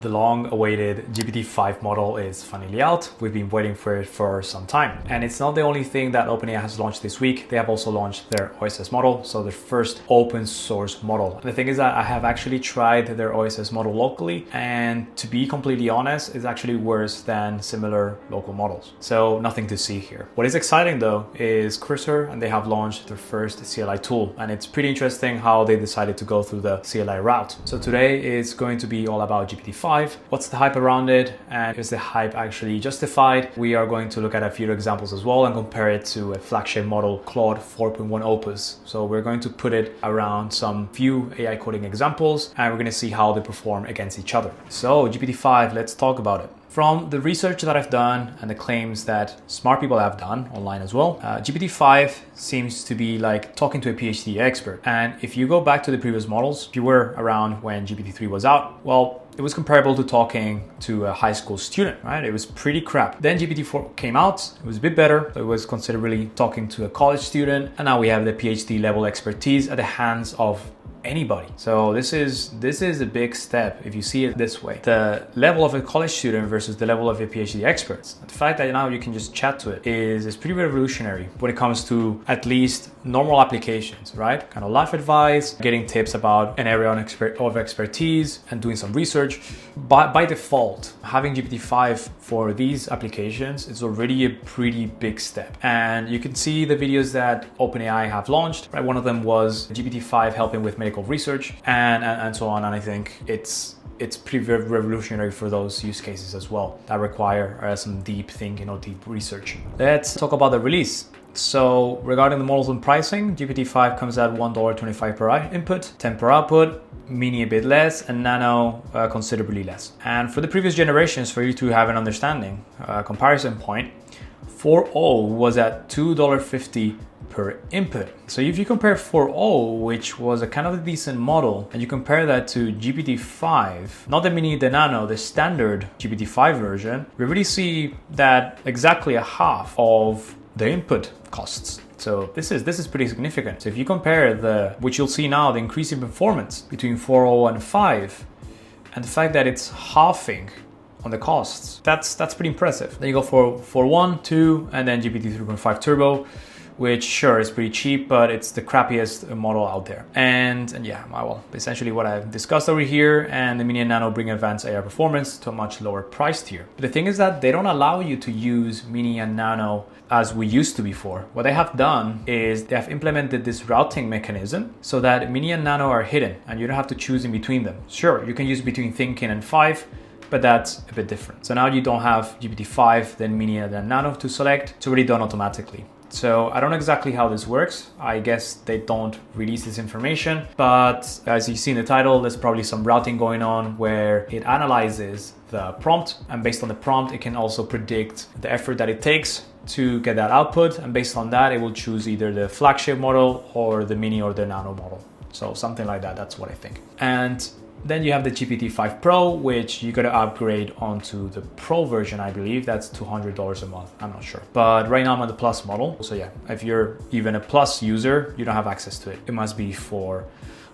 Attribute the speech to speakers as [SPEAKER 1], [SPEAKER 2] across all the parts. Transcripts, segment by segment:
[SPEAKER 1] The long-awaited GPT-5 model is finally out. We've been waiting for it for some time. And it's not the only thing that OpenAI has launched this week. They have also launched their OSS model, so the first open source model. And the thing is that I have actually tried their OSS model locally, and to be completely honest, it's actually worse than similar local models. So nothing to see here. What is exciting though is Cursor, and they have launched their first CLI tool. And it's pretty interesting how they decided to go through the CLI route. So today is going to be all about GPT-5. What's the hype around it, and is the hype actually justified? We are going to look at a few examples as well and compare it to a flagship model, Claude 4.1 Opus. So we're going to put it around some few AI coding examples, and we're going to see how they perform against each other. So GPT-5, let's talk about it. From the research that I've done and the claims that smart people have done online as well, GPT-5 seems to be like talking to a PhD expert. And if you go back to the previous models, if you were around when GPT-3 was out, well, it was comparable to talking to a high school student, right? It was pretty crap. Then GPT-4 came out, it was a bit better. It was considerably talking to a college student. And now we have the PhD level expertise at the hands of anybody. So this is a big step if you see it this way. The level of a college student versus the level of a PhD expert. The fact that now you can just chat to it is pretty revolutionary when it comes to at least normal applications, right? Kind of life advice, getting tips about an area of expertise and doing some research. By default, having GPT-5 for these applications is already a pretty big step. And you can see the videos that OpenAI have launched, right? One of them was GPT-5 helping with medical research and so on. And I think it's pretty revolutionary for those use cases as well that require some deep thinking or deep research. Let's talk about the release. So regarding the models and pricing, GPT-5 comes at $1.25 per input, 10 per output, Mini a bit less, and Nano considerably less. And for the previous generations, for you to have an understanding, comparison point, 4.0 was at $2.50 per input. So if you compare 4.0, which was a kind of a decent model, and you compare that to GPT-5, not the Mini, the Nano, the standard GPT-5 version, we really see that exactly a half of the input costs. So this is pretty significant. So if you compare which you'll see now, the increase in performance between 4.0 and 5, and the fact that it's halving on the costs, that's pretty impressive. Then you go for 4.1, 2, and then GPT 3.5 Turbo, which sure is pretty cheap, but it's the crappiest model out there. And yeah, well, essentially what I've discussed over here, and the Mini and Nano bring advanced AI performance to a much lower price tier. But the thing is that they don't allow you to use Mini and Nano as we used to before. What they have done is they have implemented this routing mechanism so that Mini and Nano are hidden and you don't have to choose in between them. Sure, you can use between Thinking and 5, but that's a bit different. So now you don't have GPT-5, then Mini and then Nano to select. It's already done automatically. So I don't know exactly how this works. I guess they don't release this information, but as you see in the title, there's probably some routing going on where it analyzes the prompt, and based on the prompt, it can also predict the effort that it takes to get that output. And based on that, it will choose either the flagship model or the Mini or the Nano model. So something like that, that's what I think. And then you have the GPT-5 Pro, which you gotta upgrade onto the Pro version, I believe. That's $200 a month, I'm not sure. But right now I'm on the Plus model. So yeah, if you're even a Plus user, you don't have access to it. It must be for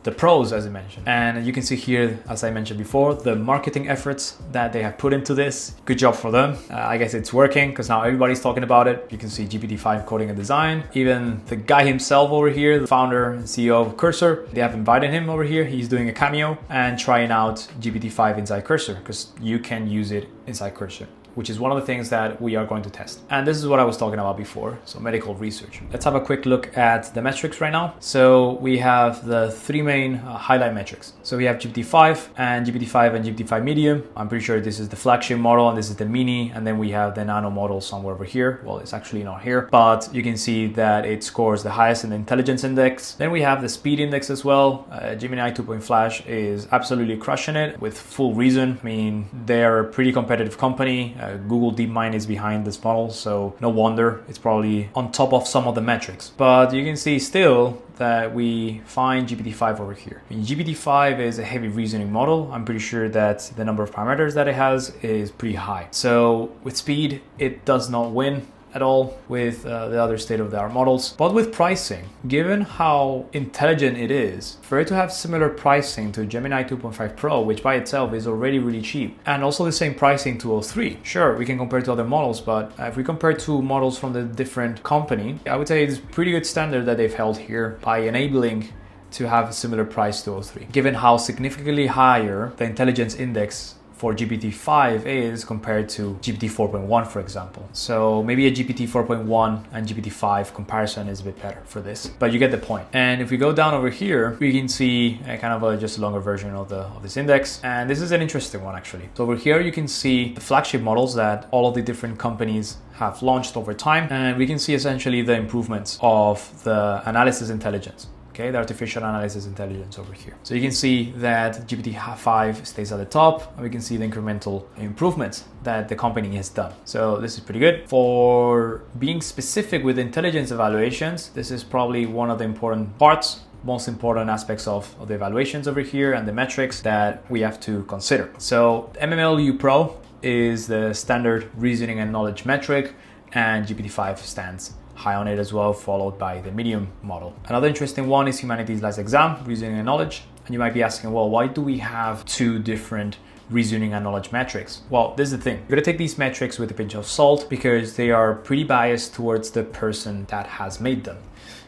[SPEAKER 1] the pros, as I mentioned. And you can see here, as I mentioned before, the marketing efforts that they have put into this. Good job for them. I guess it's working because now everybody's talking about it. You can see GPT-5 coding and design. Even the guy himself over here, the founder and CEO of Cursor, they have invited him over here. He's doing a cameo and trying out GPT-5 inside Cursor because you can use it inside Cursor, which is one of the things that we are going to test. And this is what I was talking about before, so medical research. Let's have a quick look at the metrics right now. So we have the three main highlight metrics. So we have GPT-5 and GPT-5 Medium. I'm pretty sure this is the flagship model and this is the Mini, and then we have the Nano model somewhere over here. Well, it's actually not here, but you can see that it scores the highest in the intelligence index. Then we have the speed index as well. Gemini 2.0 Flash is absolutely crushing it with full reason. I mean, they're a pretty competitive company. Google DeepMind is behind this model, so no wonder it's probably on top of some of the metrics. But you can see still that we find GPT-5 over here. I mean, GPT-5 is a heavy reasoning model. I'm pretty sure that the number of parameters that it has is pretty high. So with speed, it does not win. at all with the other state-of-the-art models. But with pricing, given how intelligent it is, for it to have similar pricing to Gemini 2.5 Pro, which by itself is already really cheap, and also the same pricing to O3. Sure, we can compare to other models, but if we compare two models from the different company, I would say it's pretty good standard that they've held here by enabling to have a similar price to O3, given how significantly higher the intelligence index for GPT-5 is compared to GPT 4.1, for example. So maybe a GPT 4.1 and GPT 5 comparison is a bit better for this, but you get the point. And if we go down over here, we can see a kind of a just a longer version of this index. And this is an interesting one, actually. So over here, you can see the flagship models that all of the different companies have launched over time. And we can see essentially the improvements of the analysis intelligence. Okay, the artificial analysis intelligence over here. So you can see that GPT-5 stays at the top, and we can see the incremental improvements that the company has done. So this is pretty good. For being specific with intelligence evaluations, this is probably one of the important parts, most important aspects of the evaluations over here and the metrics that we have to consider. So MMLU Pro is the standard reasoning and knowledge metric, and GPT-5 stands high on it as well, followed by the medium model. Another interesting one is Humanities Last Exam, reasoning and knowledge. And you might be asking, well, why do we have two different reasoning and knowledge metrics? Well, this is the thing. You're gonna take these metrics with a pinch of salt because they are pretty biased towards the person that has made them.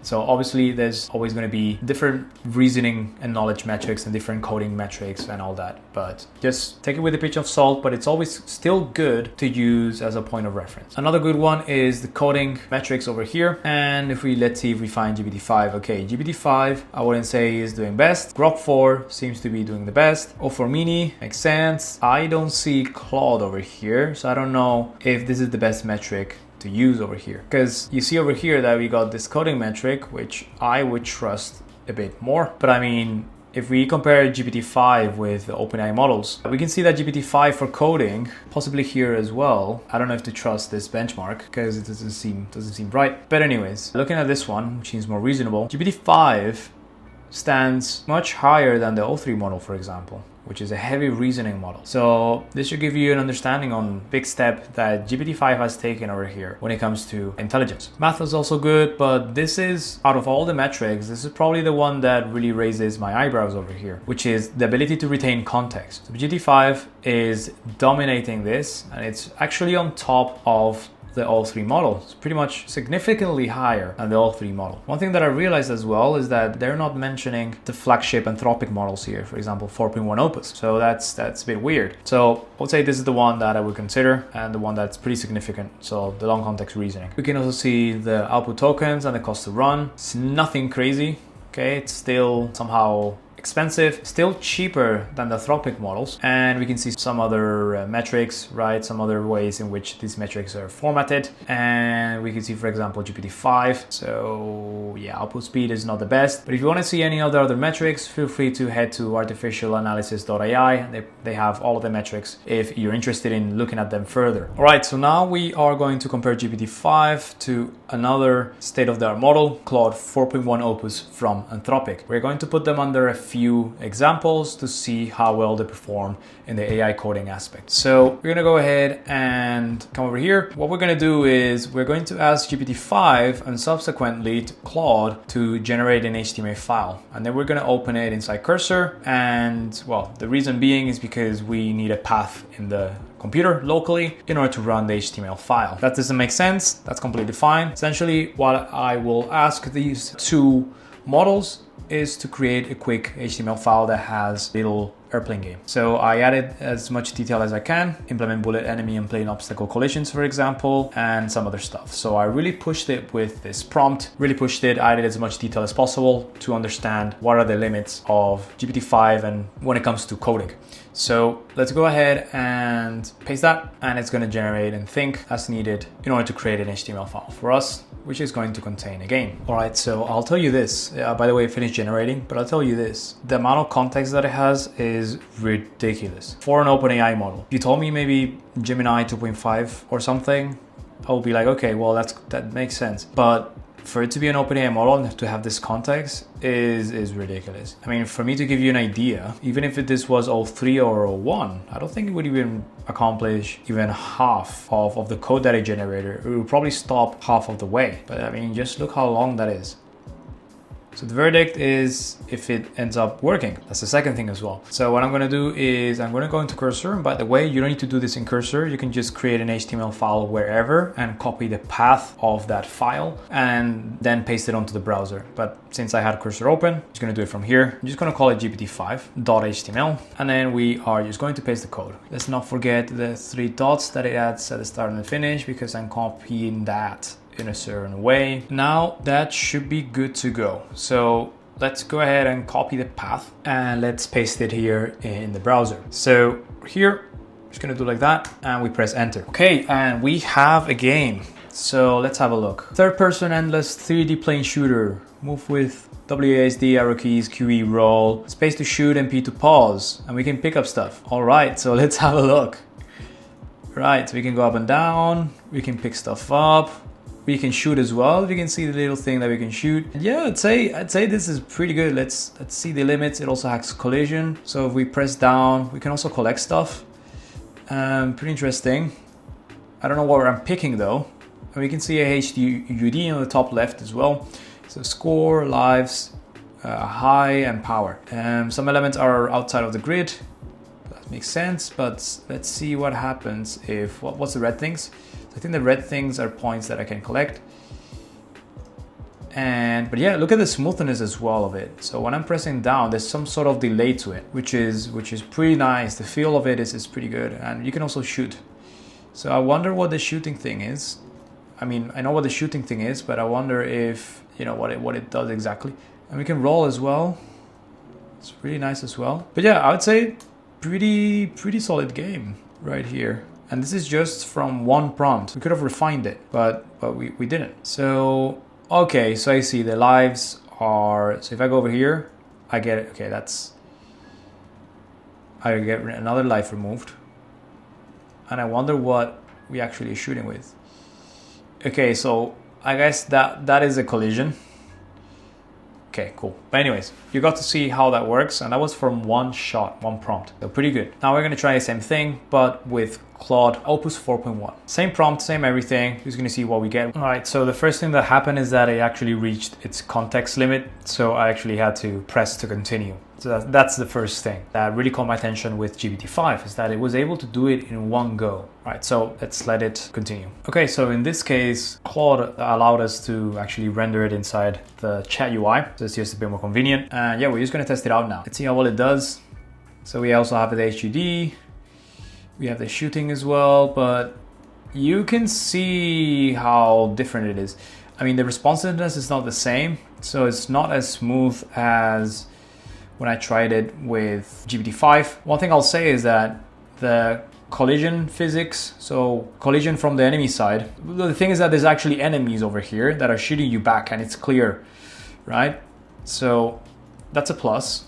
[SPEAKER 1] So obviously there's always going to be different reasoning and knowledge metrics and different coding metrics and all that, but just take it with a pinch of salt, but it's always still good to use as a point of reference. Another good one is the coding metrics over here. And if let's see if we find GPT-5. Okay, GPT-5, I wouldn't say is doing best. Grok 4 seems to be doing the best. O4 Mini makes sense. I don't see Claude over here, so I don't know if this is the best metric to use over here, because you see over here that we got this coding metric, which I would trust a bit more. But I mean, if we compare GPT-5 with the OpenAI models, we can see that GPT-5 for coding, possibly here as well. I don't know if to trust this benchmark because it doesn't seem right. But anyways, looking at this one, which seems more reasonable, GPT-5 stands much higher than the O3 model, for example, which is a heavy reasoning model. So this should give you an understanding on big step that GPT-5 has taken over here when it comes to intelligence. Math is also good, but this is, out of all the metrics, this is probably the one that really raises my eyebrows over here, which is the ability to retain context. So GPT-5 is dominating this, and it's actually on top of the O3 model. It's pretty much significantly higher than the O3 model. One thing that I realized as well is that they're not mentioning the flagship Anthropic models here, for example 4.1 Opus. So that's a bit weird. So I would say this is the one that I would consider, and the one that's pretty significant. So the long context reasoning. We can also see the output tokens and the cost to run. It's nothing crazy. Okay, it's still somehow expensive, still cheaper than the Anthropic models. And we can see some other metrics, right? Some other ways in which these metrics are formatted. And we can see, for example, GPT-5. So yeah, output speed is not the best. But if you want to see any other metrics, feel free to head to artificialanalysis.ai. They have all of the metrics if you're interested in looking at them further. All right, so now we are going to compare GPT-5 to another state-of-the-art model, Claude 4.1 Opus from Anthropic. We're going to put them under a few examples to see how well they perform in the AI coding aspect. So we're gonna go ahead and come over here. What we're gonna do is we're going to ask GPT-5 and subsequently to Claude to generate an HTML file. And then we're gonna open it inside Cursor. And well, the reason being is because we need a path in the computer locally in order to run the HTML file. That doesn't make sense. That's completely fine. Essentially, what I will ask these two models is to create a quick HTML file that has little airplane game. So I added as much detail as I can, implement bullet enemy and plane obstacle collisions, for example, and some other stuff. So I really pushed it with this prompt, added as much detail as possible to understand what are the limits of GPT-5 and when it comes to coding. So let's go ahead and paste that, and it's going to generate and think as needed in order to create an HTML file for us, which is going to contain a game. All right, so I'll tell you this. By the way, it finished generating, but I'll tell you this. The amount of context that it has is ridiculous for an OpenAI model. If you told me maybe Gemini 2.5 or something, I would be like, okay, well, that makes sense. But for it to be an OpenAI model and to have this context is ridiculous. I mean, for me to give you an idea, even if this was O3 or O1, I don't think it would even accomplish even half of the code that it generated. It would probably stop half of the way. But I mean, just look how long that is. So the verdict is if it ends up working. That's the second thing as well. So what I'm going to do is I'm going to go into Cursor. And by the way, you don't need to do this in Cursor. You can just create an HTML file wherever and copy the path of that file and then paste it onto the browser. But since I had Cursor open, I'm just going to do it from here. I'm just going to call it GPT-5.html. And then we are just going to paste the code. Let's not forget the 3 dots that it adds at the start and the finish, because I'm copying that in a certain way. Now that should be good to go. So let's go ahead and copy the path and let's paste it here in the browser. So here, I'm just gonna do like that and we press enter. Okay, and we have a game. So let's have a look. Third person endless 3D plane shooter. Move with WASD, arrow keys, QE, roll, space to shoot and P to pause. And we can pick up stuff. All right, so let's have a look. Right, so we can go up and down. We can pick stuff up. We can shoot as well. You can see the little thing that we can shoot. Yeah, I'd say this is pretty good. Let's see the limits. It also has collision. So if we press down, we can also collect stuff. Pretty interesting. I don't know what I'm picking though. And we can see a HUD on the top left as well. So score, lives, high, and power. Some elements are outside of the grid. That makes sense. But let's see what happens if what's the red things. I think the red things are points that I can collect. But yeah, look at the smoothness as well of it. So when I'm pressing down, there's some sort of delay to it, which is pretty nice. The feel of it is pretty good. And you can also shoot. So I wonder what the shooting thing is. I mean, I know what the shooting thing is, but I wonder if, you know, what it does exactly. And we can roll as well. It's really nice as well. But yeah, I would say pretty solid game right here. And this is just from one prompt. We could have refined it, but we didn't. So, okay, so I see the lives are, so if I go over here, I get it. Okay, I get another life removed. And I wonder what we actually are shooting with. Okay, so I guess that is a collision. Okay, cool. But anyways, you got to see how that works, and that was from one shot, one prompt. So pretty good. Now we're gonna try the same thing, but with Claude Opus 4.1. Same prompt, same everything. Just gonna see what we get. All right, so the first thing that happened is that it actually reached its context limit. So I actually had to press to continue. So that's the first thing that really caught my attention with GPT-5, is that it was able to do it in one go. All right, so let's let it continue. Okay, so in this case, Claude allowed us to actually render it inside the chat UI. So it's just a bit more convenient. And yeah, we're just gonna test it out now. Let's see how well it does. So we also have the HUD. We have the shooting as well, but you can see how different it is. I mean, the responsiveness is not the same. So it's not as smooth as when I tried it with GPT-5. One thing I'll say is that the collision physics, so collision from the enemy side, the thing is that there's actually enemies over here that are shooting you back and it's clear, right? So that's a plus.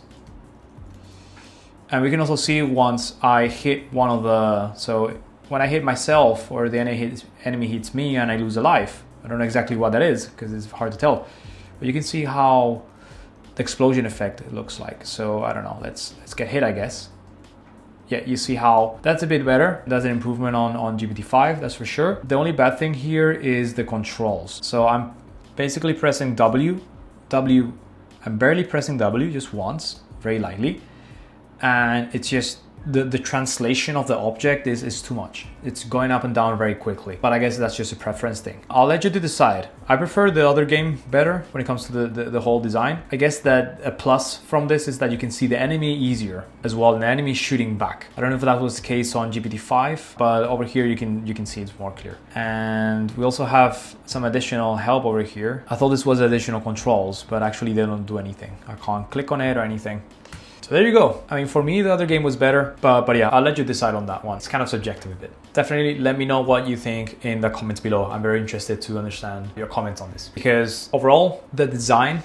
[SPEAKER 1] And we can also see once I hit one of the, so when I hit myself or the enemy hits me and I lose a life, I don't know exactly what that is because it's hard to tell, but you can see how the explosion effect looks like. So I don't know, let's get hit, I guess. Yeah, you see how that's a bit better. That's an improvement on GPT-5, that's for sure. The only bad thing here is the controls. So I'm basically pressing W. I'm barely pressing W, just once, very lightly. And it's just the translation of the object is too much. It's going up and down very quickly, but I guess that's just a preference thing. I'll let you to decide. I prefer the other game better when it comes to the whole design. I guess that a plus from this is that you can see the enemy easier as well, and the enemy shooting back. I don't know if that was the case on GPT-5, but over here you can see it's more clear. And we also have some additional help over here. I thought this was additional controls, but actually they don't do anything. I can't click on it or anything. So there you go. I mean, for me, the other game was better, but yeah, I'll let you decide on that one. It's kind of subjective a bit. Definitely let me know what you think in the comments below. I'm very interested to understand your comments on this, because overall, the design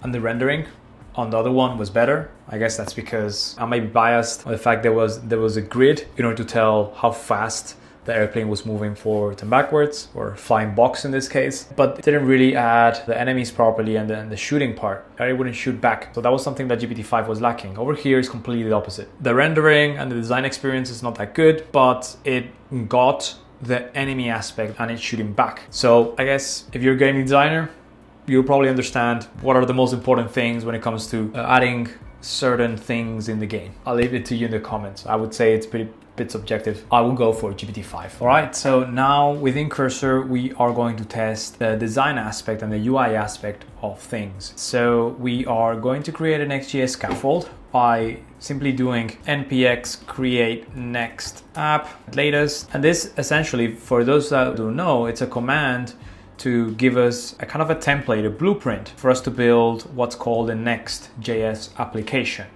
[SPEAKER 1] and the rendering on the other one was better. I guess that's because I might be biased on the fact there was a grid in order to tell how fast the airplane was moving forward and backwards, or flying box in this case, but it didn't really add the enemies properly and then the shooting part. It wouldn't shoot back. So that was something that GPT-5 was lacking. Over here is completely the opposite. The rendering and the design experience is not that good, but it got the enemy aspect and it's shooting back. So I guess if you're a game designer, you'll probably understand what are the most important things when it comes to adding certain things in the game. I'll leave it to you in the comments. I would say it's pretty bit subjective. I will go for GPT-5. All right, so now within Cursor, we are going to test the design aspect and the UI aspect of things. So we are going to create a Next.js scaffold by simply doing npx create next app latest. And this essentially, for those that don't know, it's a command to give us a kind of a template, a blueprint for us to build what's called a Next.js application.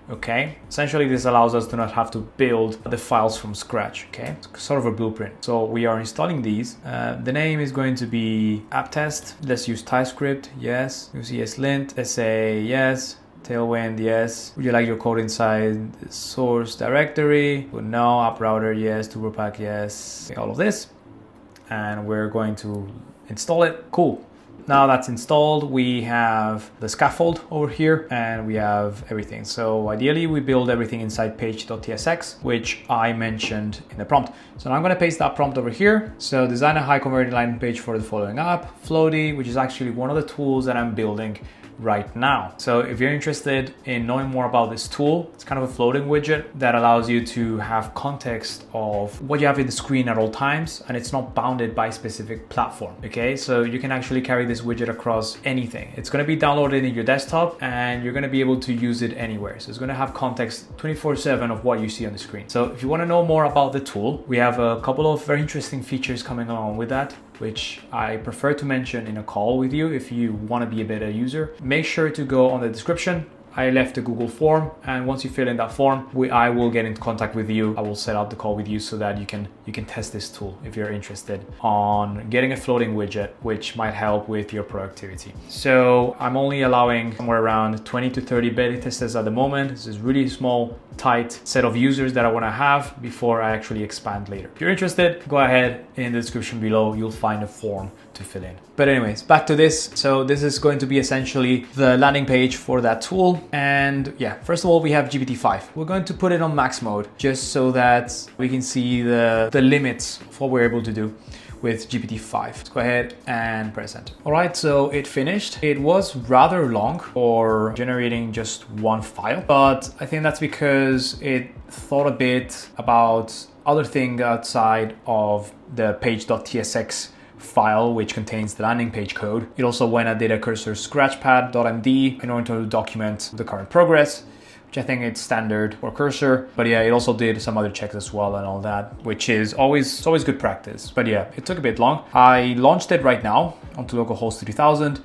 [SPEAKER 1] Okay, essentially this allows us to not have to build the files from scratch. Okay, it's sort of a blueprint. So we are installing these. The name is going to be app test. Let's use TypeScript. Yes. Use ESLint. Let's say yes. Tailwind, yes. Would you like your code inside the source directory? Well, no. App router, yes. TurboPack, yes. Okay, all of this, and we're going to install it. Cool. Now that's installed, we have the scaffold over here and we have everything. So ideally we build everything inside page.tsx, which I mentioned in the prompt. So now I'm going to paste that prompt over here. So design a high converting landing page for the following app, Floaty, which is actually one of the tools that I'm building right now. So if you're interested in knowing more about this tool, it's kind of a floating widget that allows you to have context of what you have in the screen at all times, and it's not bounded by a specific platform. Okay, so you can actually carry this widget across anything. It's going to be downloaded in your desktop and you're going to be able to use it anywhere. So it's going to have context 24/7 of what you see on the screen. So if you want to know more about the tool, we have a couple of very interesting features coming along with that, which I prefer to mention in a call with you if you want to be a better user. Make sure to go on the description. I left a Google form, and once you fill in that form, I will get in contact with you. I will set up the call with you so that you can test this tool if you're interested on getting a floating widget, which might help with your productivity. So I'm only allowing somewhere around 20 to 30 beta testers at the moment. This is really small, tight set of users that I want to have before I actually expand later. If you're interested, go ahead, in the description below, you'll find a form to fill in. But anyways, back to this. So this is going to be essentially the landing page for that tool. And yeah, first of all, we have GPT-5. We're going to put it on max mode just so that we can see the limits of what we're able to do with GPT-5. Let's go ahead and press enter. All right, so it finished. It was rather long for generating just one file, but I think that's because it thought a bit about other things outside of the page.tsx file, which contains the landing page code. It also went and did a cursor scratchpad.md in order to document the current progress, which I think it's standard for Cursor. But yeah, it also did some other checks as well and all that, which is always good practice. But yeah, it took a bit long. I launched it right now onto localhost 3000.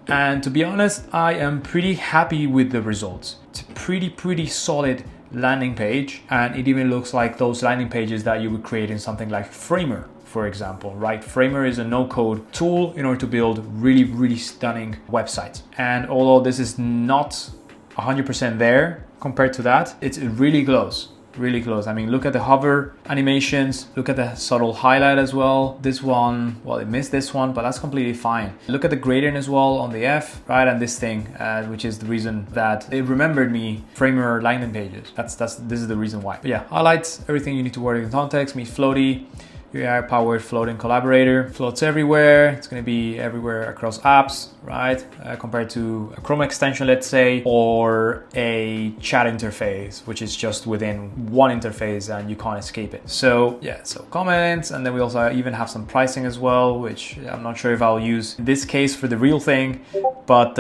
[SPEAKER 1] And to be honest, I am pretty happy with the results. It's a pretty solid landing page. And it even looks like those landing pages that you would create in something like Framer, for example, right? Framer is a no-code tool in order to build really stunning websites. And although this is not 100% there compared to that, it really glows. I mean, look at the hover animations, look at the subtle highlight as well. This one, well, it missed this one, but that's completely fine. Look at the gradient as well on the F, right? And this thing, which is the reason that it remembered me Framer landing pages. This is the reason why. But yeah, highlights, everything you need to work in context, me floaty. AI-powered floating collaborator, floats everywhere. It's going to be everywhere across apps, right? Compared to a Chrome extension, let's say, or a chat interface, which is just within one interface and you can't escape it. So yeah, so comments, and then we also even have some pricing as well, which I'm not sure if I'll use in this case for the real thing, but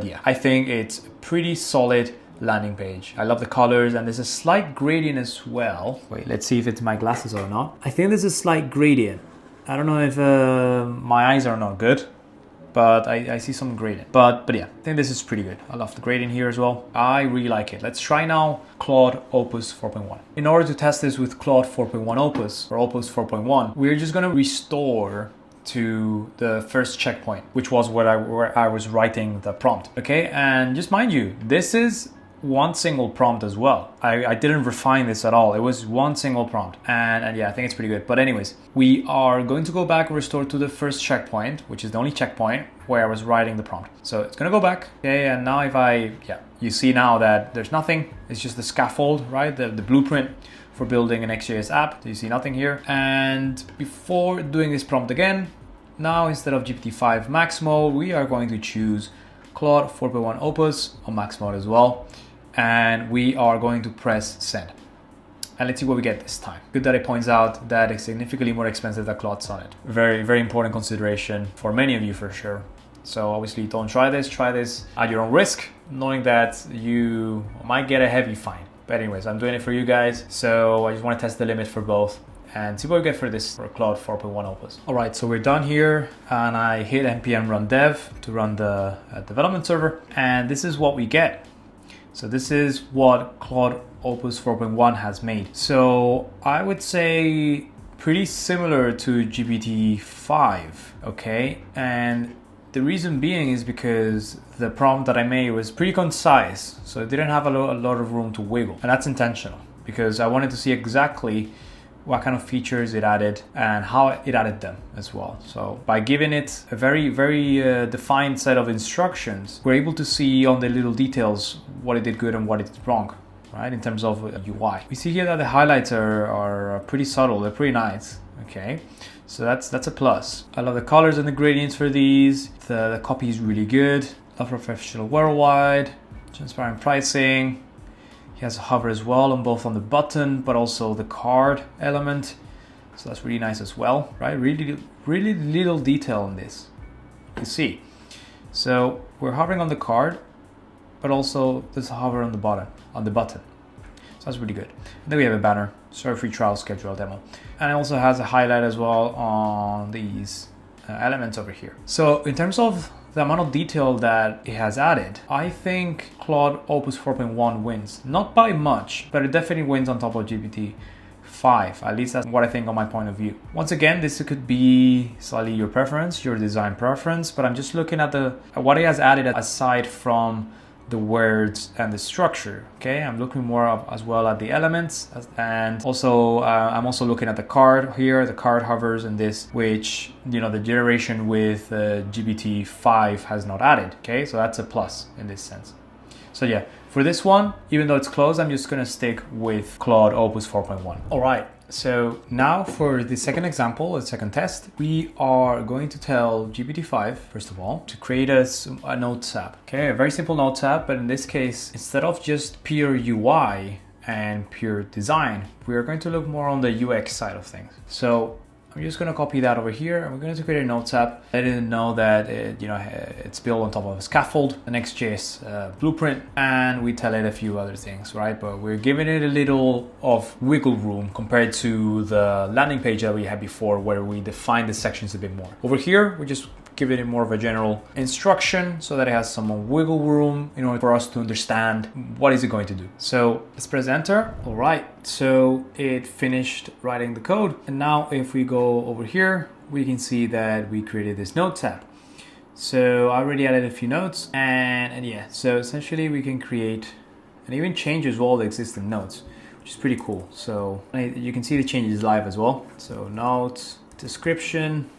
[SPEAKER 1] yeah, I think it's pretty solid landing page. I love the colors, and there's a slight gradient as well. Wait, let's see if it's my glasses or not. I think there's a slight gradient. I don't know if my eyes are not good, but I see some gradient. But yeah, I think this is pretty good. I love the gradient here as well. I really like it. Let's try now Claude Opus 4.1. In order to test this with Claude 4.1 Opus or Opus 4.1, we're just gonna restore to the first checkpoint, which was where I was writing the prompt. Okay, and just mind you, this is one single prompt as well. I didn't refine this at all. It was one single prompt. And yeah, I think it's pretty good. But anyways, we are going to go back and restore to the first checkpoint, which is the only checkpoint where I was writing the prompt. So it's going to go back. Okay, and now if you see now that there's nothing. It's just the scaffold, right? The blueprint for building an Next.js app. So you see nothing here. And before doing this prompt again, now instead of GPT-5 Max mode, we are going to choose Claude 4.1 Opus on Max mode as well. And we are going to press send. And let's see what we get this time. Good that it points out that it's significantly more expensive than Claude Sonnet. Very, very important consideration for many of you for sure. So obviously don't try this at your own risk, knowing that you might get a heavy fine. But anyways, I'm doing it for you guys. So I just want to test the limit for both and see what we get for this for Claude 4.1 Opus. All right, so we're done here and I hit npm run dev to run the development server. And this is what we get. So this is what Claude Opus 4.1 has made. So I would say pretty similar to GPT-5, okay? And the reason being is because the prompt that I made was pretty concise. So it didn't have a lot of room to wiggle. And that's intentional because I wanted to see exactly what kind of features it added and how it added them as well. So by giving it a very, very defined set of instructions, we're able to see on the little details what it did good and what it did wrong, right? In terms of UI. We see here that the highlights are pretty subtle, they're pretty nice, okay? So that's a plus. I love the colors and the gradients for these. The copy is really good. Love professional worldwide, transparent pricing. He has a hover as well on both on the button, but also the card element. So that's really nice as well, right? Really little detail on this, you see. So we're hovering on the card, but also there's a hover on the button. So that's really good. And then we have a banner, start free trial schedule demo. And it also has a highlight as well on these elements over here. So in terms of the amount of detail that it has added, I think Claude Opus 4.1 wins. Not by much, but it definitely wins on top of GPT-5. At least that's what I think on my point of view. Once again, this could be slightly your preference, your design preference, but I'm just looking at what it has added aside from the words and the structure. Okay, I'm looking more as well at the elements, and also I'm also looking at the card here. The card hovers in this, which the generation with GPT-5 has not added. Okay, so that's a plus in this sense. So yeah, for this one, even though it's closed, I'm just gonna stick with Claude Opus 4.1. All right. So now for the second example, the second test, we are going to tell GPT-5, first of all, to create us a Notes app. Okay, a very simple Notes app, but in this case, instead of just pure UI and pure design, we are going to look more on the UX side of things. So I'm just going to copy that over here and we're going to create a Notes app. I didn't know that it's built on top of a scaffold, the Next.js blueprint, and we tell it a few other things, right? But we're giving it a little of wiggle room compared to the landing page that we had before where we define the sections a bit more. Over here, we're just giving it more of a general instruction so that it has some wiggle room in order for us to understand what is it going to do. So let's press enter. All right, so it finished writing the code. And now if we go over here, we can see that we created this Notes app. So I already added a few notes and yeah, so essentially we can create and even change as well the existing notes, which is pretty cool. So you can see the changes live as well. So notes, description,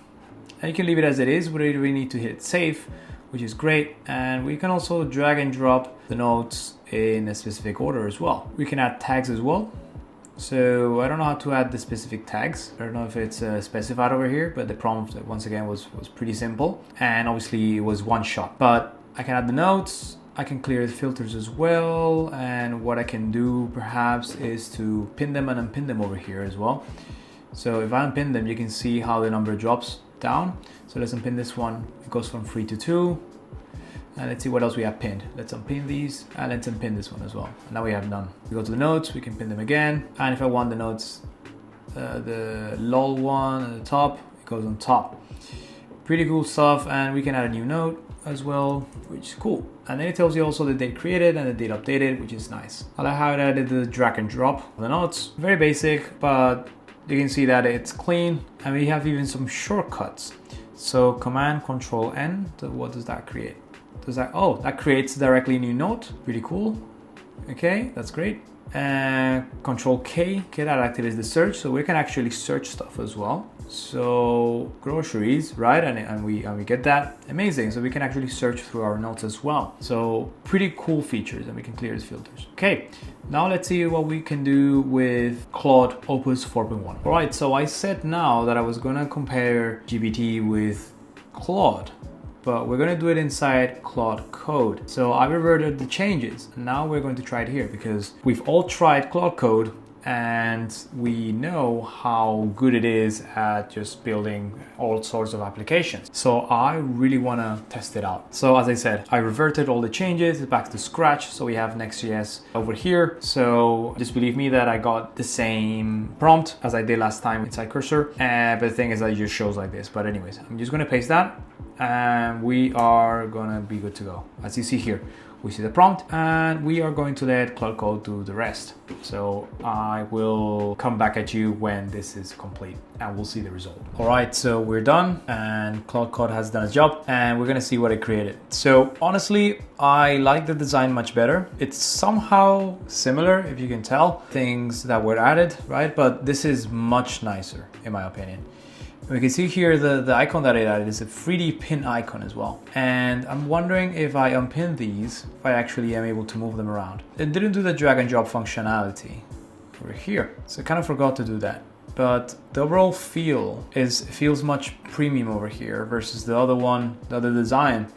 [SPEAKER 1] and you can leave it as it is, but we need to hit save, which is great. And we can also drag and drop the notes in a specific order as well. We can add tags as well. So I don't know how to add the specific tags. I don't know if it's specified over here, but the prompt once again was pretty simple. And obviously it was one shot, but I can add the notes. I can clear the filters as well. And what I can do perhaps is to pin them and unpin them over here as well. So if I unpin them, you can see how the number drops down. So let's unpin this one. It goes from 3 to 2. And let's see what else we have pinned. Let's unpin these and let's unpin this one as well. And now we have none. We go to the notes, we can pin them again. And if I want the notes, the lol one at the top, it goes on top. Pretty cool stuff. And we can add a new note as well, which is cool. And then it tells you also the date created and the date updated, which is nice. I like how it added the drag and drop of the notes. Very basic, but you can see that it's clean and we have even some shortcuts. So Command Control N, what does that create? That creates directly a new note. Pretty cool. Okay, that's great. And Control K, okay, that activates the search, so we can actually search stuff as well. So groceries, right? And we get that. Amazing. So we can actually search through our notes as well. So pretty cool features, and we can clear these filters. Okay, now let's see what we can do with Claude Opus 4.1. All right, so I said now that I was gonna compare GPT with Claude, but we're going to do it inside Claude Code. So I reverted the changes. Now we're going to try it here because we've all tried Claude Code and we know how good it is at just building all sorts of applications. So I really want to test it out. So as I said, I reverted all the changes back to scratch. So we have Next.js over here. So just believe me that I got the same prompt as I did last time inside Cursor. But the thing is that it just shows like this. But anyways, I'm just going to paste that and we are going to be good to go. As you see here, we see the prompt and we are going to let Claude Code do the rest. So I will come back at you when this is complete and we'll see the result. All right, so we're done and Claude Code has done its job and we're gonna see what it created. So honestly, I like the design much better. It's somehow similar, if you can tell, things that were added, right? But this is much nicer in my opinion. We can see here the icon that it added is a 3D pin icon as well. And I'm wondering if I unpin these, if I actually am able to move them around. It didn't do the drag and drop functionality over here. So I kind of forgot to do that. But the overall feels much premium over here versus the other one, the other design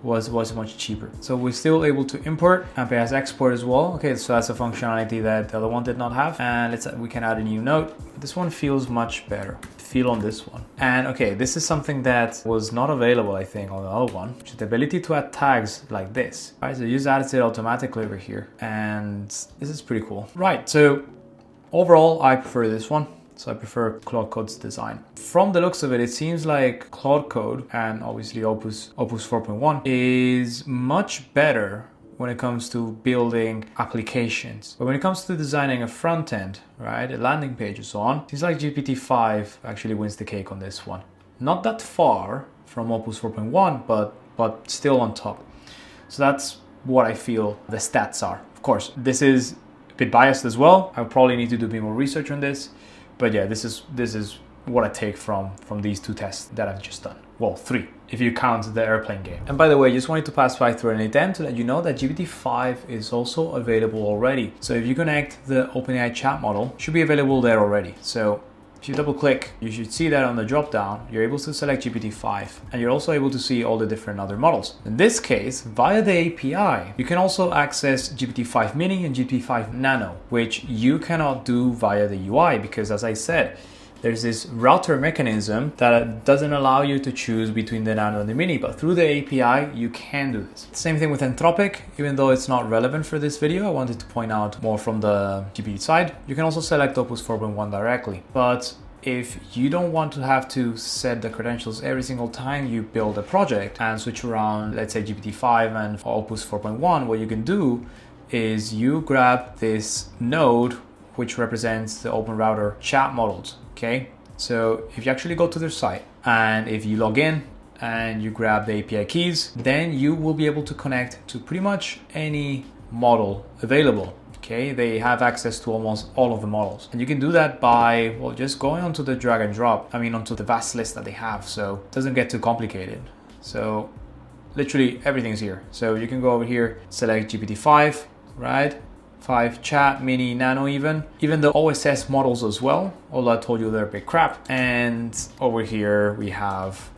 [SPEAKER 1] was much cheaper. So we're still able to import and pay as export as well. Okay, so that's a functionality that the other one did not have. And we can add a new note. This one feels much better. Feel on this one. And okay, this is something that was not available, I think, on the other one, which is the ability to add tags like this. Right, so you just added it automatically over here. And this is pretty cool. Right, so overall, I prefer this one. So I prefer Claude Code's design. From the looks of it, it seems like Claude Code and obviously Opus 4.1 is much better when it comes to building applications. But when it comes to designing a front end, right, a landing page and so on, it seems like GPT-5 actually wins the cake on this one. Not that far from Opus 4.1, but still on top. So that's what I feel the stats are. Of course, this is a bit biased as well. I probably need to do a bit more research on this. But yeah, this is what I take from these two tests that I've just done. Well, 3, if you count the airplane game. And by the way, just wanted to pass by through an attempt to let you know that GPT-5 is also available already. So if you connect the OpenAI chat model, it should be available there already. So if you double click, you should see that on the drop down, you're able to select GPT-5 and you're also able to see all the different other models. In this case, via the API, you can also access GPT-5 Mini and GPT-5 Nano, which you cannot do via the UI because as I said, there's this router mechanism that doesn't allow you to choose between the Nano and the Mini, but through the API, you can do this. Same thing with Anthropic, even though it's not relevant for this video, I wanted to point out more from the GPT side. You can also select Opus 4.1 directly, but if you don't want to have to set the credentials every single time you build a project and switch around, let's say GPT-5 and Opus 4.1, what you can do is you grab this node which represents the Open Router chat models. Okay, so if you actually go to their site and if you log in and you grab the API keys, then you will be able to connect to pretty much any model available. Okay, they have access to almost all of the models. And you can do that by, well, just going onto the drag and drop, onto the vast list that they have. So it doesn't get too complicated. So literally everything's here. So you can go over here, select GPT-5, right? 5 chat, mini, nano even the OSS models as well, although I told you they're a bit crap. And over here we have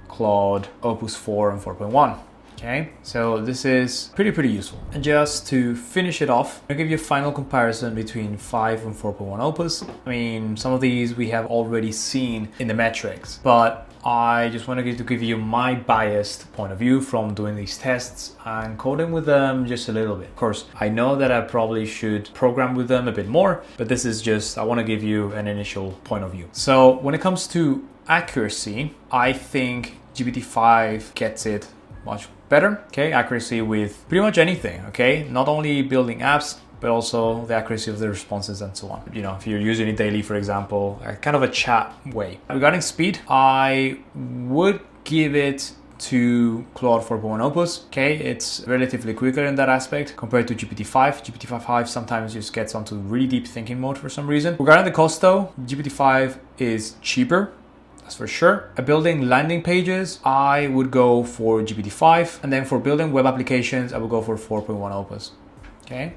[SPEAKER 1] Claude, Opus 4 and 4.1. Okay, so this is pretty useful. And just to finish it off, I'll give you a final comparison between 5 and 4.1 Opus. Some of these we have already seen in the metrics, but I just wanted to give you my biased point of view from doing these tests and coding with them just a little bit. Of course, I know that I probably should program with them a bit more, but this is just, I want to give you an initial point of view. So when it comes to accuracy, I think GPT-5 gets it much better. Okay, accuracy with pretty much anything. Okay, not only building apps, but also the accuracy of the responses and so on. If you're using it daily, for example, kind of a chat way. Regarding speed, I would give it to Claude 4.1 Opus. Okay, it's relatively quicker in that aspect compared to GPT-5. GPT-5 sometimes just gets onto really deep thinking mode for some reason. Regarding the cost though, GPT-5 is cheaper. That's for sure. Building landing pages, I would go for GPT-5. And then for building web applications, I would go for 4.1 Opus. Okay.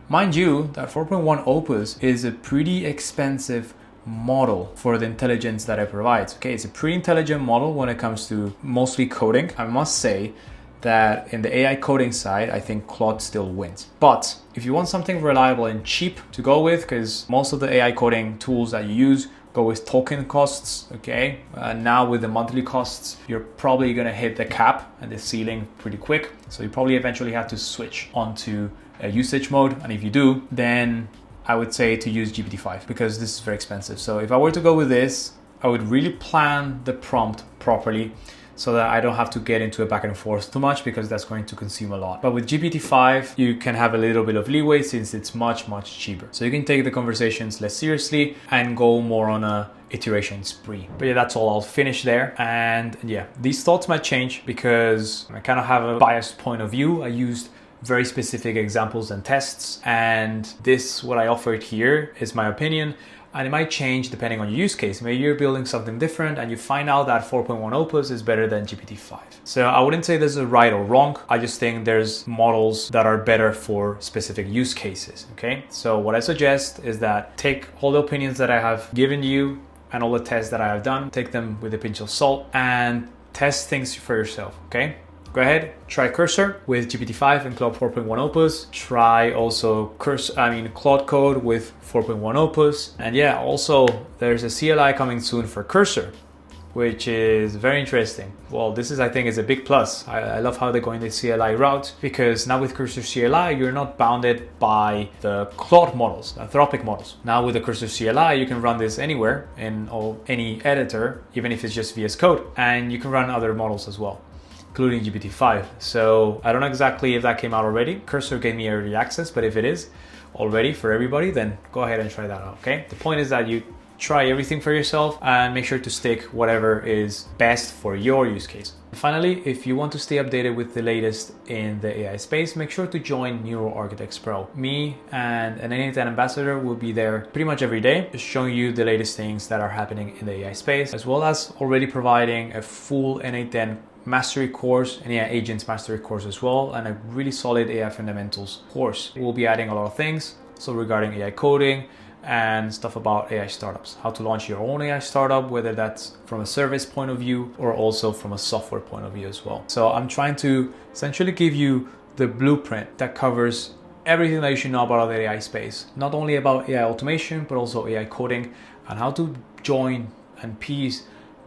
[SPEAKER 1] Mind you, that 4.1 Opus is a pretty expensive model for the intelligence that it provides. Okay, it's a pretty intelligent model when it comes to mostly coding. I must say that in the AI coding side, I think Claude still wins. But if you want something reliable and cheap to go with, because most of the AI coding tools that you use go with token costs, okay? Now with the monthly costs, you're probably gonna hit the cap and the ceiling pretty quick. So you probably eventually have to switch onto a usage mode. And if you do, then I would say to use GPT-5 because this is very expensive. So if I were to go with this, I would really plan the prompt properly so that I don't have to get into a back and forth too much because that's going to consume a lot. But with GPT-5, you can have a little bit of leeway since it's much, much cheaper. So you can take the conversations less seriously and go more on a iteration spree. But yeah, that's all. I'll finish there. And yeah, these thoughts might change because I kind of have a biased point of view. I used very specific examples and tests, and this, what I offered here, is my opinion, and it might change depending on your use case. Maybe you're building something different and you find out that 4.1 Opus is better than GPT-5. So I wouldn't say there's a right or wrong. I just think there's models that are better for specific use cases. Okay, so what I suggest is that take all the opinions that I have given you and all the tests that I have done, take them with a pinch of salt and test things for yourself. Okay, go ahead, try Cursor with GPT-5 and Claude 4.1 Opus. Try also Claude Code with 4.1 Opus. And yeah, also there's a CLI coming soon for Cursor, which is very interesting. Well, this is, I think, is a big plus. I love how they're going the CLI route because now with Cursor CLI, you're not bounded by the Claude models, Anthropic models. Now with the Cursor CLI, you can run this anywhere in any editor, even if it's just VS Code, and you can run other models as well, including GPT-5. So I don't know exactly if that came out already. Cursor gave me early access, but if it is already for everybody, then go ahead and try that out, okay? The point is that you try everything for yourself and make sure to stick whatever is best for your use case. Finally, if you want to stay updated with the latest in the AI space, make sure to join Neural Architects Pro. Me and an N8N ambassador will be there pretty much every day, just showing you the latest things that are happening in the AI space, as well as already providing a full N8N mastery course, an AI agents mastery course as well, and a really solid AI fundamentals course. We'll be adding a lot of things, so regarding AI coding and stuff about AI startups, how to launch your own AI startup, whether that's from a service point of view or also from a software point of view as well. So I'm trying to essentially give you the blueprint that covers everything that you should know about the AI space, not only about AI automation, but also AI coding and how to join and piece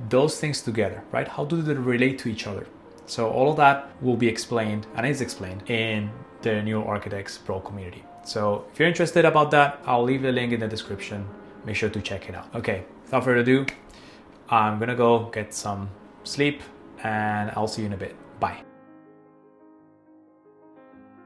[SPEAKER 1] those things together, right? How do they relate to each other? So all of that will be explained and is explained in the Neural Architects Pro community. So if you're interested about that, I'll leave the link in the description. Make sure to check it out. Okay, without further ado, I'm gonna go get some sleep and I'll see you in a bit. Bye.